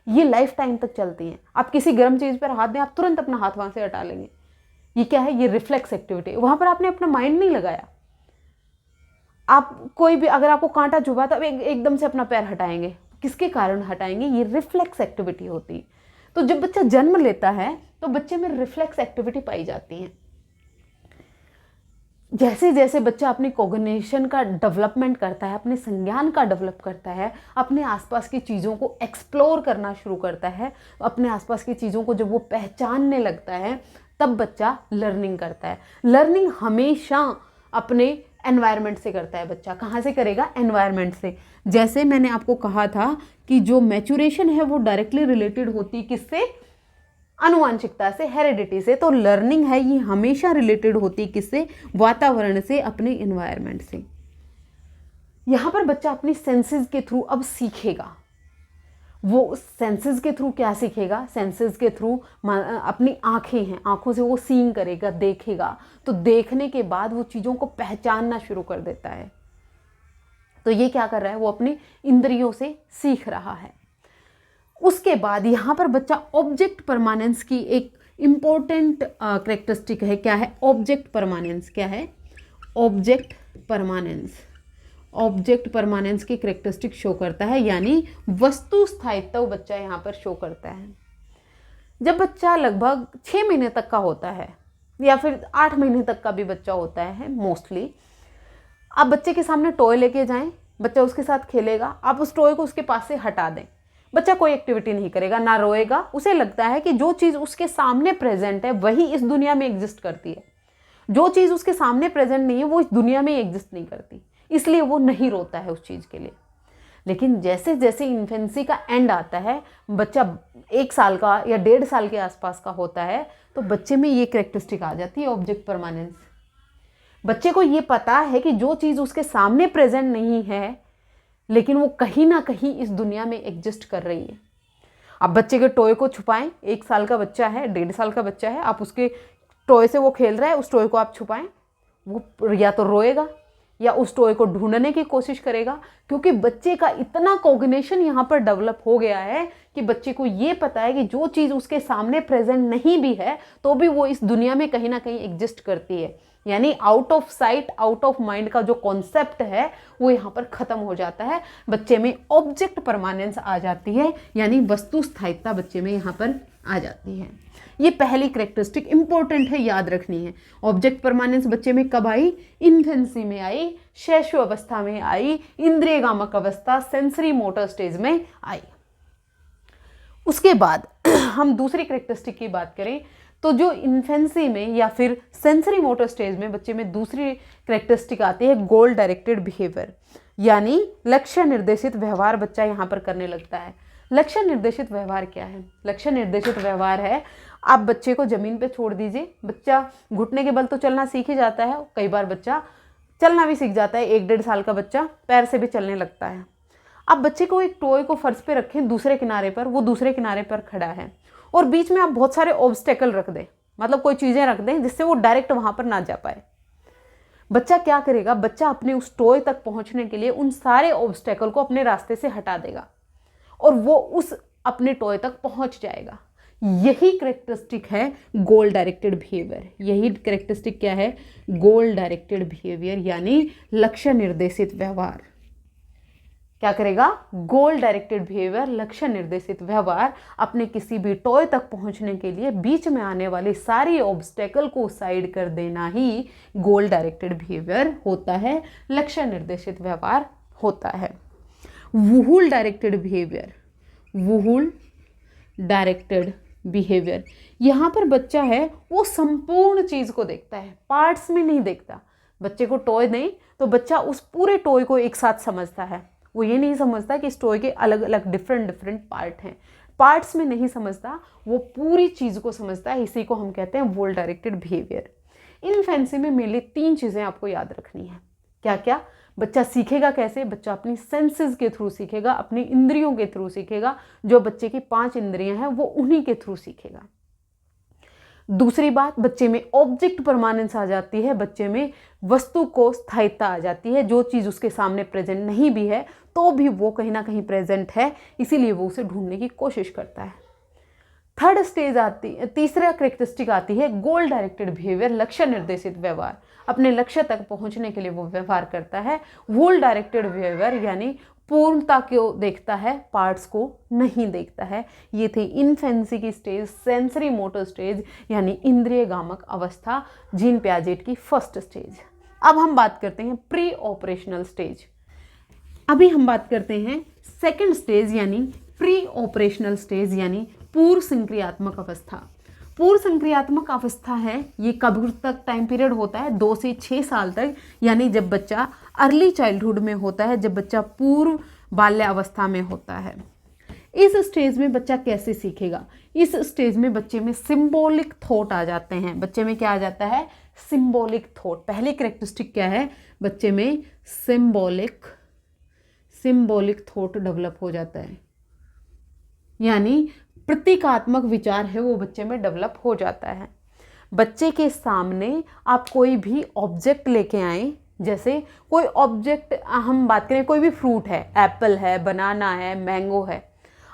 ये लाइफ टाइम तक चलती हैं। आप किसी गर्म चीज़ पर हाथ दें, आप तुरंत अपना हाथ वहाँ से हटा लेंगे। ये क्या है? ये रिफ्लेक्स एक्टिविटी। वहाँ पर आपने अपना माइंड नहीं लगाया। आप कोई भी अगर आपको कांटा चुभा तो एकदम से अपना पैर हटाएंगे, किसके कारण हटाएंगे? ये रिफ्लेक्स एक्टिविटी होती है। तो जब बच्चा जन्म लेता है तो बच्चे में रिफ्लेक्स एक्टिविटी पाई जाती है। जैसे जैसे बच्चा अपनी कॉग्निशन का डेवलपमेंट करता है, अपने संज्ञान का डेवलप करता है, अपने आसपास की चीज़ों को एक्सप्लोर करना शुरू करता है, अपने आसपास की चीज़ों को जब वो पहचानने लगता है तब बच्चा लर्निंग करता है। लर्निंग हमेशा अपने एनवायरनमेंट से करता है। बच्चा कहाँ से करेगा? एनवायरनमेंट से। जैसे मैंने आपको कहा था कि जो मैच्योरेशन है वो डायरेक्टली रिलेटेड होती है किससे? आनुवांशिकता से, हेरिडिटी से। तो लर्निंग है ये हमेशा रिलेटेड होती है किससे? वातावरण से, अपने एनवायरनमेंट से। यहाँ पर बच्चा अपनी सेंसेस के थ्रू अब सीखेगा। वो सेंसेस के थ्रू क्या सीखेगा? सेंसेस के थ्रू अपनी आँखें हैं, आँखों से वो सीइंग करेगा, देखेगा। तो देखने के बाद वो चीज़ों को पहचानना शुरू कर देता है। तो ये क्या कर रहा है? वो अपनी इंद्रियों से सीख रहा है। उसके बाद यहाँ पर बच्चा ऑब्जेक्ट परमानेंस की एक इम्पोर्टेंट कैरेक्टरिस्टिक है। क्या है? Object permanence. क्या है? Object permanence. ऑब्जेक्ट परमानेंस की कैरेक्टरिस्टिक शो करता है, यानी वस्तु स्थायित्व बच्चा यहाँ पर शो करता है। जब बच्चा लगभग 6 महीने तक का होता है या फिर 8 महीने तक का भी बच्चा होता है मोस्टली, आप बच्चे के सामने टॉय लेके जाएं, बच्चा उसके साथ खेलेगा, आप उस टॉय को उसके पास से हटा दें, बच्चा कोई एक्टिविटी नहीं करेगा, ना रोएगा। उसे लगता है कि जो चीज़ उसके सामने प्रेजेंट है वही इस दुनिया में एग्जिस्ट करती है। जो चीज़ उसके सामने प्रेजेंट नहीं है वो इस दुनिया में एग्जिस्ट नहीं करती, इसलिए वो नहीं रोता है उस चीज़ के लिए। लेकिन जैसे जैसे इन्फेंसी का एंड आता है, बच्चा 1 साल का या 1.5 साल के आसपास का होता है, तो बच्चे में ये कैरेक्टरिस्टिक आ जाती है, ऑब्जेक्ट परमानेंस। बच्चे को ये पता है कि जो चीज़ उसके सामने प्रेजेंट नहीं है लेकिन वो कहीं ना कहीं इस दुनिया में एग्जिस्ट कर रही है। आप बच्चे के टॉय को छुपाएं, 1 साल का बच्चा है, 1.5 साल का बच्चा है, आप उसके टॉय से वो खेल रहा है, उस टॉय को आप छुपाएं, वो या तो रोएगा या उस टॉय को ढूंढने की कोशिश करेगा, क्योंकि बच्चे का इतना कॉग्निशन यहाँ पर डेवलप हो गया है कि बच्चे को ये पता है कि जो चीज़ उसके सामने प्रेजेंट नहीं भी है तो भी वो इस दुनिया में कहीं ना कहीं एग्जिस्ट करती है। यानी out of sight out of mind का जो कॉन्सेप्ट है वो यहाँ पर ख़त्म हो जाता है। बच्चे में ऑब्जेक्ट परमानेंस आ जाती है, यानी वस्तु स्थायित्व बच्चे में यहाँ पर आ जाती है। ये पहली कैरेक्टरिस्टिक इंपॉर्टेंट है, याद रखनी है। ऑब्जेक्ट परमानेंस बच्चे में कब आई? इन्फेंसी में आई, शैशव अवस्था में आई, इंद्रियगामक अवस्था सेंसरी मोटर स्टेज में आई। उसके बाद हम दूसरी कैरेक्टरिस्टिक की बात करें तो जो इन्फेंसी में या फिर सेंसरी मोटर स्टेज में बच्चे में दूसरी कैरेक्टरिस्टिक आती है गोल डायरेक्टेड बिहेवियर, यानी लक्ष्य निर्देशित व्यवहार बच्चा यहाँ पर करने लगता है। लक्ष्य निर्देशित व्यवहार क्या है? लक्ष्य निर्देशित व्यवहार है, आप बच्चे को ज़मीन पे छोड़ दीजिए, बच्चा घुटने के बल तो चलना सीख ही जाता है, कई बार बच्चा चलना भी सीख जाता है। 1-1.5 साल का बच्चा पैर से भी चलने लगता है। आप बच्चे को एक टॉय को फर्श पे रखें दूसरे किनारे पर, वो दूसरे किनारे पर खड़ा है और बीच में आप बहुत सारे ऑब्स्टेकल रख दें, मतलब कोई चीज़ें रख दें जिससे वो डायरेक्ट वहाँ पर ना जा पाए। बच्चा क्या करेगा? बच्चा अपने उस टॉय तक पहुँचने के लिए उन सारे ऑब्स्टेकल को अपने रास्ते से हटा देगा और वो उस अपने टॉय तक पहुँच जाएगा। यही करेक्टरिस्टिक है गोल डायरेक्टेड बिहेवियर। यही करेक्टरिस्टिक क्या है? गोल डायरेक्टेड बिहेवियर, यानी लक्ष्य निर्देशित व्यवहार। क्या करेगा? गोल डायरेक्टेड बिहेवियर, लक्ष्य निर्देशित व्यवहार। अपने किसी भी टॉय तक पहुंचने के लिए बीच में आने वाली सारी ऑब्स्टेकल को साइड कर देना ही गोल डायरेक्टेड बिहेवियर होता है, लक्ष्य निर्देशित व्यवहार होता है। वूहुल डायरेक्टेड बिहेवियर, वूहुल डायरेक्टेड बिहेवियर, यहाँ पर बच्चा है वो संपूर्ण चीज को देखता है, पार्ट्स में नहीं देखता। बच्चे को टॉय दें तो बच्चा उस पूरे टॉय को एक साथ समझता है। वो ये नहीं समझता कि इस टॉय के अलग अलग डिफरेंट पार्ट हैं, पार्ट्स में नहीं समझता, वो पूरी चीज को समझता है। इसी को हम कहते हैं वूहुल डायरेक्टेड बिहेवियर। इनफेंसी में मेनली 3 चीजें आपको याद रखनी है। क्या क्या? बच्चा सीखेगा कैसे? बच्चा अपनी सेंसेस के थ्रू सीखेगा, अपनी इंद्रियों के थ्रू सीखेगा। जो बच्चे की 5 इंद्रियां हैं वो उन्हीं के थ्रू सीखेगा। दूसरी बात, बच्चे में ऑब्जेक्ट परमानेंस आ जाती है, बच्चे में वस्तु को स्थायित्व आ जाती है। जो चीज़ उसके सामने प्रेजेंट नहीं भी है तो भी वो कहीं ना कहीं प्रेजेंट है, इसीलिए वो उसे ढूंढने की कोशिश करता है। थर्ड स्टेज आती, तीसरा करेक्टरिस्टिक आती है गोल डायरेक्टेड बिहेवियर, लक्ष्य निर्देशित व्यवहार। अपने लक्ष्य तक पहुंचने के लिए वो व्यवहार करता है। वूहुल डायरेक्टेड बिहेवियर यानी पूर्णता को देखता है, पार्ट्स को नहीं देखता है। ये थी इनफेंसी की स्टेज, सेंसरी मोटर स्टेज यानी इंद्रिय गामक अवस्था, जीन पियाजेट की फर्स्ट स्टेज। अब हम बात करते हैं प्री ऑपरेशनल स्टेज। अभी हम बात करते हैं सेकंड स्टेज यानी प्री ऑपरेशनल स्टेज यानी पूर्व संक्रियात्मक अवस्था। पूर्व संक्रियात्मक अवस्था है, ये कब तक टाइम पीरियड होता है? 2 से 6 साल तक, यानी जब बच्चा अर्ली चाइल्डहुड में होता है, जब बच्चा पूर्व बाल्यावस्था में होता है। इस स्टेज में बच्चा कैसे सीखेगा? इस स्टेज में बच्चे में सिंबॉलिक थॉट आ जाते हैं। बच्चे में क्या आ जाता है? Symbolic thought. पहली कैरेक्टरिस्टिक क्या है? बच्चे में सिंबॉलिक थॉट डेवलप हो जाता है, यानी प्रतीकात्मक विचार है वो बच्चे में डेवलप हो जाता है। बच्चे के सामने आप कोई भी ऑब्जेक्ट लेके आए, जैसे कोई ऑब्जेक्ट, हम बात करें कोई भी फ्रूट है, एप्पल है, बनाना है, मैंगो है,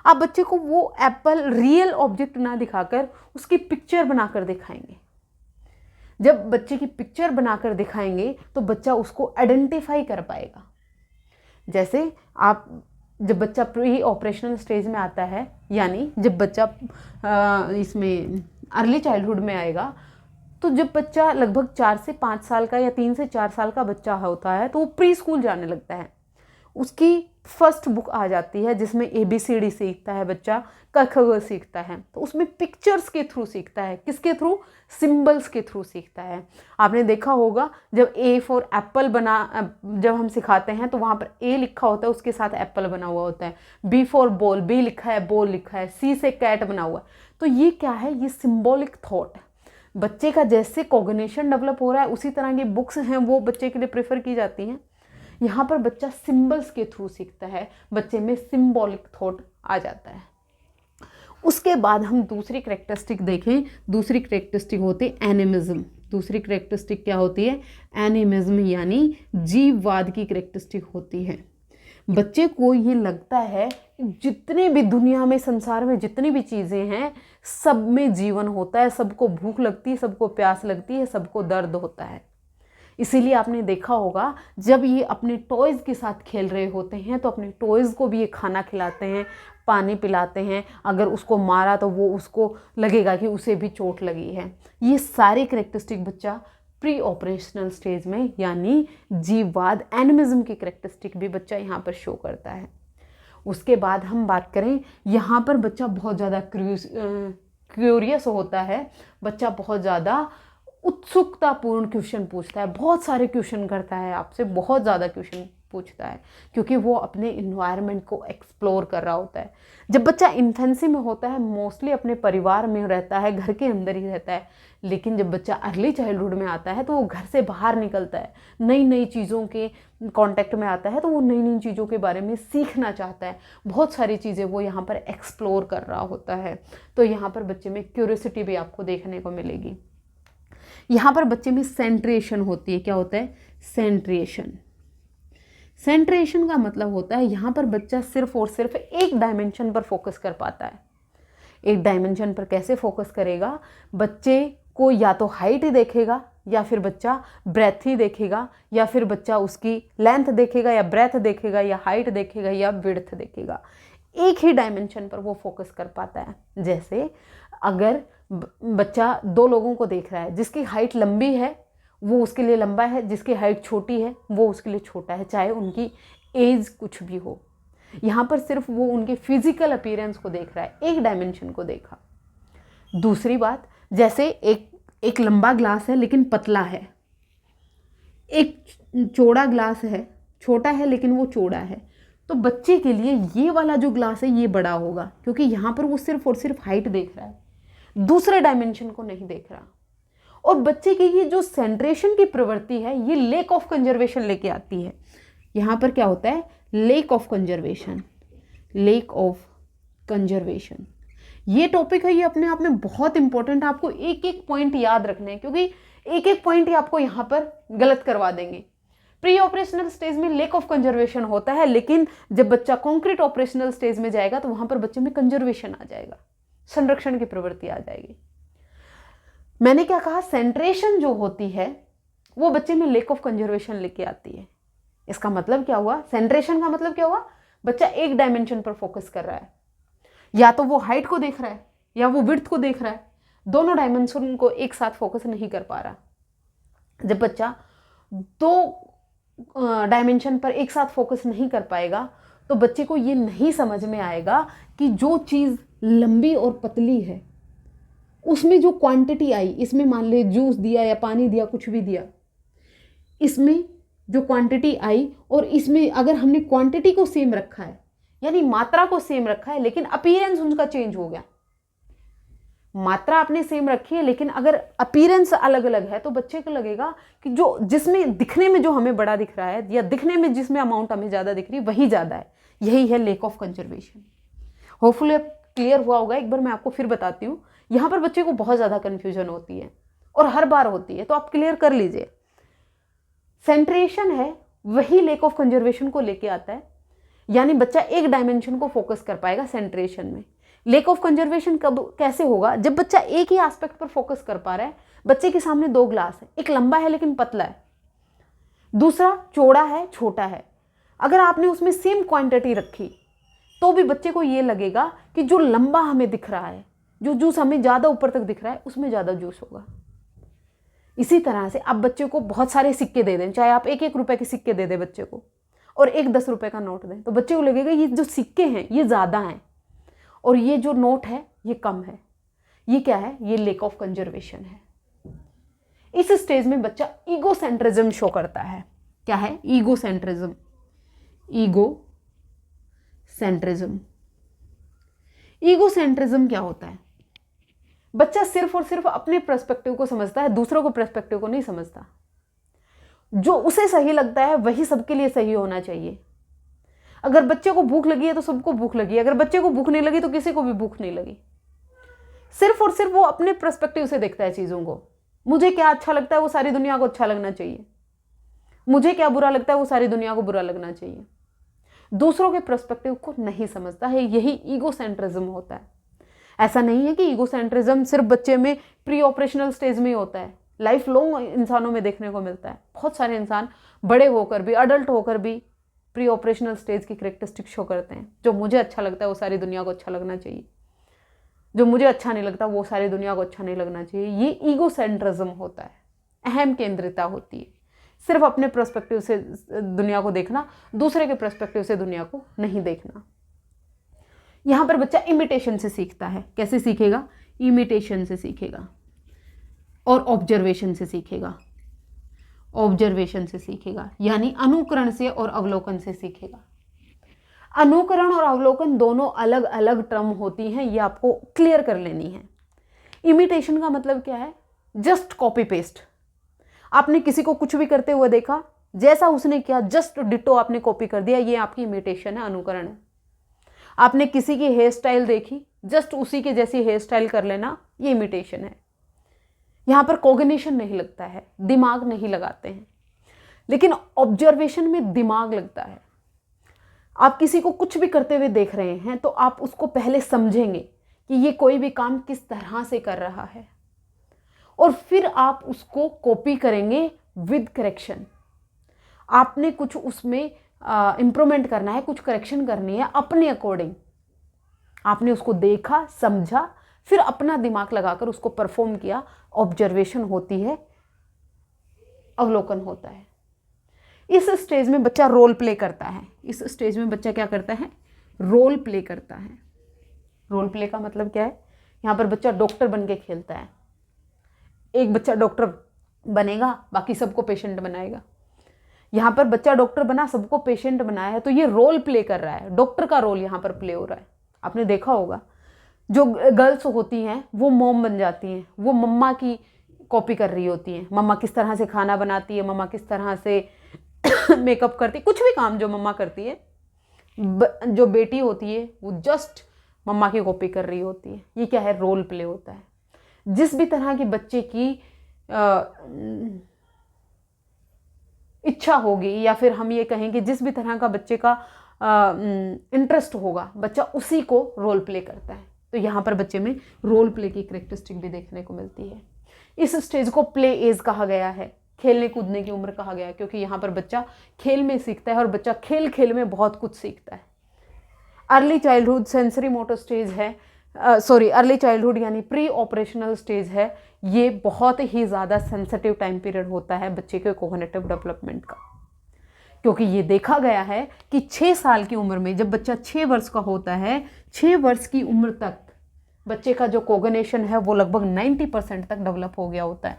आप बच्चे को वो एप्पल रियल ऑब्जेक्ट ना दिखाकर उसकी पिक्चर बनाकर दिखाएंगे। जब बच्चे की पिक्चर बनाकर दिखाएंगे तो बच्चा उसको आइडेंटिफाई कर पाएगा। जैसे आप, जब बच्चा प्री ऑपरेशनल स्टेज में आता है, यानी जब बच्चा इसमें अर्ली चाइल्डहुड में आएगा, तो जब बच्चा लगभग 4 से 5 साल का या 3 से 4 साल का बच्चा होता है तो वो प्री स्कूल जाने लगता है। उसकी फर्स्ट बुक आ जाती है जिसमें ABCD सीखता है बच्चा, क ख ग सीखता है। तो उसमें पिक्चर्स के थ्रू सीखता है। किसके थ्रू? सिंबल्स के थ्रू सीखता है। आपने देखा होगा जब A फॉर एप्पल जब हम सिखाते हैं तो वहाँ पर A लिखा होता है, उसके साथ एप्पल बना हुआ होता है। B फॉर बॉल, B लिखा है, बॉल लिखा है। C से कैट बना हुआ है। तो ये क्या है? ये सिंबॉलिक थॉट। बच्चे का जैसे कॉग्निशन डेवलप हो रहा है उसी तरह की बुक्स हैं वो बच्चे के लिए प्रेफर की जाती हैं। यहाँ पर बच्चा सिंबल्स के थ्रू सीखता है, बच्चे में सिंबॉलिक थॉट आ जाता है। उसके बाद हम दूसरी करेक्टरिस्टिक देखें। दूसरी करेक्टरिस्टिक होती है एनिमिज्म। दूसरी करेक्टरिस्टिक क्या होती है? एनिमिज्म, यानी जीववाद की करेक्टरिस्टिक होती है। बच्चे को ये लगता है कि जितने भी दुनिया में, संसार में जितनी भी चीज़ें हैं, सब में जीवन होता है, सबको भूख लगती है, सबको प्यास लगती है, सबको दर्द होता है। इसीलिए आपने देखा होगा जब ये अपने टॉयज़ के साथ खेल रहे होते हैं तो अपने टॉयज़ को भी ये खाना खिलाते हैं, पानी पिलाते हैं। अगर उसको मारा तो वो उसको लगेगा कि उसे भी चोट लगी है। ये सारी करेक्टरिस्टिक बच्चा प्री ऑपरेशनल स्टेज में, यानी जीववाद, एनिमिज्म की करेक्टरिस्टिक भी बच्चा यहाँ पर शो करता है। उसके बाद हम बात करें, यहाँ पर बच्चा बहुत ज़्यादा क्यूरियस होता है। बच्चा बहुत ज़्यादा उत्सुकतापूर्ण क्वेश्चन पूछता है, बहुत सारे क्वेश्चन करता है, आपसे बहुत ज़्यादा क्वेश्चन पूछता है, क्योंकि वो अपने इन्वायरमेंट को एक्सप्लोर कर रहा होता है। जब बच्चा इन्फेंसी में होता है मोस्टली अपने परिवार में रहता है, घर के अंदर ही रहता है। लेकिन जब बच्चा अर्ली चाइल्डहुड में आता है तो वो घर से बाहर निकलता है, नई नई चीज़ों के कांटेक्ट में आता है, तो वो नई नई चीज़ों के बारे में सीखना चाहता है। बहुत सारी चीज़ें वो यहाँ पर एक्सप्लोर कर रहा होता है। तो यहाँ पर बच्चे में क्यूरियोसिटी भी आपको देखने को मिलेगी। यहाँ पर बच्चे में सेंट्रेशन होती है। क्या होता है? सेंट्रेशन। सेंट्रेशन का मतलब होता है यहाँ पर बच्चा सिर्फ और सिर्फ एक डायमेंशन पर फोकस कर पाता है, एक डायमेंशन पर कैसे फोकस करेगा, बच्चे को या तो हाइट ही देखेगा या फिर बच्चा ब्रेथ ही देखेगा या फिर बच्चा उसकी लेंथ देखेगा या ब्रेथ देखेगा या हाइट देखेगा या विड्थ देखेगा। एक ही डायमेंशन पर वो फोकस कर पाता है। जैसे अगर बच्चा दो लोगों को देख रहा है, जिसकी हाइट लंबी है वो उसके लिए लंबा है, जिसकी हाइट छोटी है वो उसके लिए छोटा है, चाहे उनकी एज कुछ भी हो। यहाँ पर सिर्फ वो उनके फिजिकल अपीयरेंस को देख रहा है, एक डायमेंशन को देखा। दूसरी बात, जैसे एक लंबा ग्लास है लेकिन पतला है, एक चौड़ा ग्लास है, छोटा है लेकिन वो चौड़ा है, तो बच्चे के लिए ये वाला जो ग्लास है ये बड़ा होगा, क्योंकि यहाँ पर वो सिर्फ और सिर्फ हाइट देख रहा है, दूसरे डायमेंशन को नहीं देख रहा। और बच्चे की ये जो सेंट्रेशन की प्रवृत्ति है ये लेक ऑफ कंजर्वेशन लेके आती है। यहाँ पर क्या होता है, lake of conservation, lake of conservation. ये टॉपिक है, ये अपने आप में बहुत इंपॉर्टेंट है। आपको एक एक पॉइंट याद रखने हैं, क्योंकि एक एक पॉइंट ही आपको यहाँ पर गलत करवा देंगे। प्री ऑपरेशनल स्टेज में लेक ऑफ कंजर्वेशन होता है, लेकिन जब बच्चा कॉन्क्रीट ऑपरेशनल स्टेज में जाएगा तो वहां पर बच्चे में कंजर्वेशन आ जाएगा, संरक्षण की प्रवृत्ति आ जाएगी। मैंने क्या कहा, सेंट्रेशन जो होती है वो बच्चे में लेक ऑफ कंजर्वेशन लेके आती है। इसका मतलब क्या हुआ, सेंट्रेशन का मतलब क्या हुआ, बच्चा एक डायमेंशन पर फोकस कर रहा है, या तो वो हाइट को देख रहा है या वो विड्थ को देख रहा है, दोनों डायमेंशन को एक साथ फोकस नहीं कर पा रहा। जब बच्चा दो डायमेंशन पर एक साथ फोकस नहीं कर पाएगा तो बच्चे को ये नहीं समझ में आएगा कि जो चीज़ लंबी और पतली है उसमें जो क्वांटिटी आई, इसमें मान ले जूस दिया या पानी दिया, कुछ भी दिया, इसमें जो क्वांटिटी आई और इसमें अगर हमने क्वांटिटी को सेम रखा है, यानी मात्रा को सेम रखा है, लेकिन अपीयरेंस उनका चेंज हो गया। मात्रा आपने सेम रखी है लेकिन अगर अपीयरेंस अलग अलग है तो बच्चे को लगेगा कि जो जिसमें दिखने में जो हमें बड़ा दिख रहा है या दिखने में जिसमें अमाउंट हमें ज़्यादा दिख रही है वही ज़्यादा है। यही है lake of conservation. Hopefully clear हुआ होगा। एक बार मैं आपको फिर बताती हूँ, यहाँ पर बच्चे को बहुत ज़्यादा कन्फ्यूजन होती है और हर बार होती है, तो आप क्लियर कर लीजिए। सेंट्रेशन है वही लेक ऑफ कंजर्वेशन को लेके आता है, यानी बच्चा एक डायमेंशन को फोकस कर पाएगा सेंट्रेशन में। लेक ऑफ कंजर्वेशन कब कैसे होगा, जब बच्चा एक ही एस्पेक्ट पर फोकस कर पा रहा है। बच्चे के सामने दो ग्लास है, एक लंबा है लेकिन पतला है, दूसरा चौड़ा है छोटा है। अगर आपने उसमें सेम क्वांटिटी रखी तो भी बच्चे को ये लगेगा कि जो लंबा हमें दिख रहा है, जो जूस हमें ज़्यादा ऊपर तक दिख रहा है, उसमें ज़्यादा जूस होगा। इसी तरह से आप बच्चे को बहुत सारे सिक्के दे दें, चाहे आप एक एक रुपए के सिक्के दे दें बच्चे को और एक 10 रुपए का नोट दें, तो बच्चे को लगेगा ये जो सिक्के हैं ये ज़्यादा हैं और ये जो नोट है ये कम है। ये क्या है, ये लेक ऑफ कंजर्वेशन है। इस स्टेज में बच्चा ईगोसेंट्रिज्म शो करता है। क्या है, ईगोसेंट्रिज्म। ईगोसेंट्रिज्म, ईगोसेंट्रिज्म क्या होता है, बच्चा सिर्फ और सिर्फ अपने पर्सपेक्टिव को समझता है, दूसरों को पर्सपेक्टिव को नहीं समझता। जो उसे सही लगता है वही सबके लिए सही होना चाहिए। अगर बच्चे को भूख लगी है तो सबको भूख लगी, अगर बच्चे को भूख नहीं लगी तो किसी को भी भूख नहीं लगी। सिर्फ और सिर्फ वो अपने पर्सपेक्टिव से देखता है चीज़ों को। मुझे क्या अच्छा लगता है वो सारी दुनिया को अच्छा लगना चाहिए, मुझे क्या बुरा लगता है वो सारी दुनिया को बुरा लगना चाहिए। दूसरों के पर्सपेक्टिव को नहीं समझता है, यही ईगोसेंट्रिज्म होता है। ऐसा नहीं है कि ईगोसेंट्रिज्म सिर्फ बच्चे में प्री ऑपरेशनल स्टेज में ही होता है, लाइफ लॉन्ग इंसानों में देखने को मिलता है। बहुत सारे इंसान बड़े होकर भी, अडल्ट होकर भी प्री ऑपरेशनल स्टेज की कैरेक्टरिस्टिक शो करते हैं। जो मुझे अच्छा लगता है वो सारी दुनिया को अच्छा लगना चाहिए, जो मुझे अच्छा नहीं लगता वो सारी दुनिया को अच्छा नहीं लगना चाहिए। ये ईगोसेंट्रिज्म होता है, अहम केंद्रिता होती है। सिर्फ अपने पर्सपेक्टिव से दुनिया को देखना, दूसरे के पर्सपेक्टिव से दुनिया को नहीं देखना। यहाँ पर बच्चा इमिटेशन से सीखता है। कैसे सीखेगा, इमिटेशन से सीखेगा और ऑब्जर्वेशन से सीखेगा। ऑब्जर्वेशन से सीखेगा यानी अनुकरण से और अवलोकन से सीखेगा। अनुकरण और अवलोकन दोनों अलग अलग टर्म होती हैं, ये आपको क्लियर कर लेनी है। इमिटेशन का मतलब क्या है, जस्ट कॉपी पेस्ट। आपने किसी को कुछ भी करते हुए देखा, जैसा उसने किया जस्ट डिटो आपने कॉपी कर दिया, ये आपकी इमिटेशन है, अनुकरण है। आपने किसी की हेयर स्टाइल देखी, जस्ट उसी के जैसी हेयर स्टाइल कर लेना, ये इमिटेशन है। यहाँ पर कॉग्निशन नहीं लगता है, दिमाग नहीं लगाते हैं, लेकिन ऑब्जर्वेशन में दिमाग लगता है। आप किसी को कुछ भी करते हुए देख रहे हैं तो आप उसको पहले समझेंगे कि ये कोई भी काम किस तरह से कर रहा है, और फिर आप उसको कॉपी करेंगे विद करेक्शन। आपने कुछ उसमें इम्प्रूवमेंट करना है, कुछ करेक्शन करनी है अपने अकॉर्डिंग। आपने उसको देखा, समझा, फिर अपना दिमाग लगाकर उसको परफॉर्म किया। ऑब्जर्वेशन होती है, अवलोकन होता है। इस स्टेज में बच्चा रोल प्ले करता है। इस स्टेज में बच्चा क्या करता है? रोल प्ले करता है। रोल प्ले का मतलब क्या है? यहाँ पर बच्चा डॉक्टर बन के खेलता है। एक बच्चा डॉक्टर बनेगा, बाकी सबको पेशेंट बनाएगा। यहाँ पर बच्चा डॉक्टर बना, सबको पेशेंट बनाया है, तो ये रोल प्ले कर रहा है। डॉक्टर का रोल यहाँ पर प्ले हो रहा है। आपने देखा होगा जो गर्ल्स होती हैं वो मॉम बन जाती हैं, वो मम्मा की कॉपी कर रही होती हैं। मम्मा किस तरह से खाना बनाती है, मम्मा किस तरह से मेकअप करती है, कुछ भी काम जो मम्मा करती है, जो बेटी होती है वो जस्ट मम्मा की कॉपी कर रही होती है। ये क्या है? रोल प्ले होता है। जिस भी तरह की बच्चे की इच्छा होगी, या फिर हम ये कहेंगे जिस भी तरह का बच्चे का इंटरेस्ट होगा, बच्चा उसी को रोल प्ले करता है। तो यहाँ पर बच्चे में रोल प्ले की कैरेक्टरिस्टिक भी देखने को मिलती है। इस स्टेज को प्ले एज कहा गया है, खेलने कूदने की उम्र कहा गया है, क्योंकि यहाँ पर बच्चा खेल में सीखता है और बच्चा खेल खेल में बहुत कुछ सीखता है। Early childhood sensory motor stage है, अर्ली चाइल्डहुड यानी प्री ऑपरेशनल स्टेज है। ये बहुत ही ज़्यादा सेंसिटिव टाइम पीरियड होता है बच्चे के कोग्निटिव डेवलपमेंट का, क्योंकि ये देखा गया है कि 6 साल की उम्र में, जब बच्चा 6 वर्ष का होता है, 6 वर्ष की उम्र तक बच्चे का जो कोग्निशन है वो लगभग 90% तक डेवलप हो गया होता है।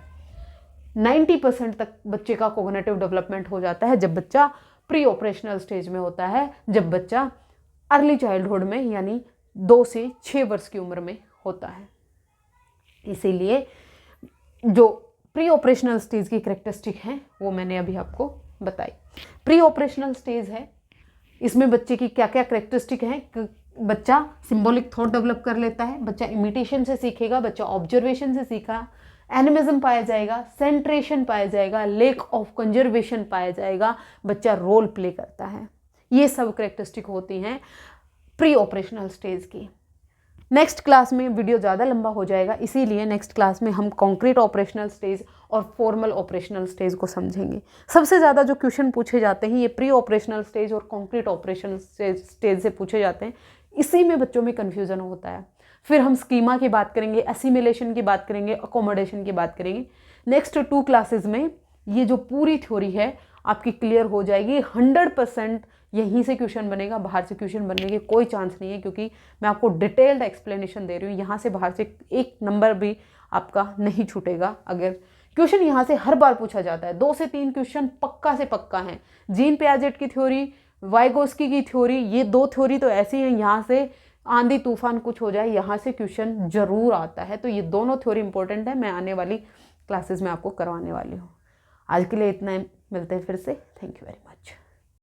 90% तक बच्चे का कोग्निटिव डेवलपमेंट हो जाता है जब बच्चा प्री ऑपरेशनल स्टेज में होता है, जब बच्चा अर्ली चाइल्डहुड में यानी 2 से 6 वर्ष की उम्र में होता है। इसीलिए जो प्री ऑपरेशनल स्टेज की कैरेक्टरिस्टिक हैं वो मैंने अभी आपको बताई। प्री ऑपरेशनल स्टेज है, इसमें बच्चे की क्या क्या कैरेक्टरिस्टिक हैं? बच्चा सिंबॉलिक थॉट डेवलप कर लेता है, बच्चा इमिटेशन से सीखेगा, बच्चा ऑब्जर्वेशन से सीखा, एनिमिज्म पाया जाएगा, सेंट्रेशन पाया जाएगा, लेक ऑफ कंजर्वेशन पाया जाएगा, बच्चा रोल प्ले करता है। ये सब कैरेक्टरिस्टिक होती हैं प्री ऑपरेशनल स्टेज की। नेक्स्ट क्लास में वीडियो ज़्यादा लंबा हो जाएगा, इसीलिए नेक्स्ट क्लास में हम कॉन्क्रीट ऑपरेशनल स्टेज और फॉर्मल ऑपरेशनल स्टेज को समझेंगे। सबसे ज़्यादा जो क्वेश्चन पूछे जाते हैं ये प्री ऑपरेशनल स्टेज और कॉन्क्रीट ऑपरेशनल स्टेज से पूछे जाते हैं। इसी में बच्चों में कन्फ्यूज़न होता है। फिर हम स्कीमा की बात करेंगे, असिमिलेशन की बात करेंगे, अकोमोडेशन की बात करेंगे। नेक्स्ट 2 क्लासेज में ये जो पूरी थ्योरी है आपकी क्लियर हो जाएगी। 100% यहीं से क्वेश्चन बनेगा, बाहर से क्वेश्चन बनने के कोई चांस नहीं है, क्योंकि मैं आपको डिटेल्ड एक्सप्लेनेशन दे रही हूँ। यहाँ से बाहर से एक नंबर भी आपका नहीं छूटेगा। अगर क्वेश्चन यहाँ से हर बार पूछा जाता है, 2 से 3 क्वेश्चन पक्का से पक्का हैं। जीन पियाजेट की थ्योरी, वाइगोस्की की थ्योरी, ये 2 थ्योरी तो ऐसी हैं, यहाँ से आंधी तूफान कुछ हो जाए यहाँ से क्वेश्चन जरूर आता है। तो ये दोनों थ्योरी इंपॉर्टेंट है, मैं आने वाली क्लासेस में आपको करवाने वाली हूँ। आज के लिए इतना, मिलते हैं फिर से। Thank you very much.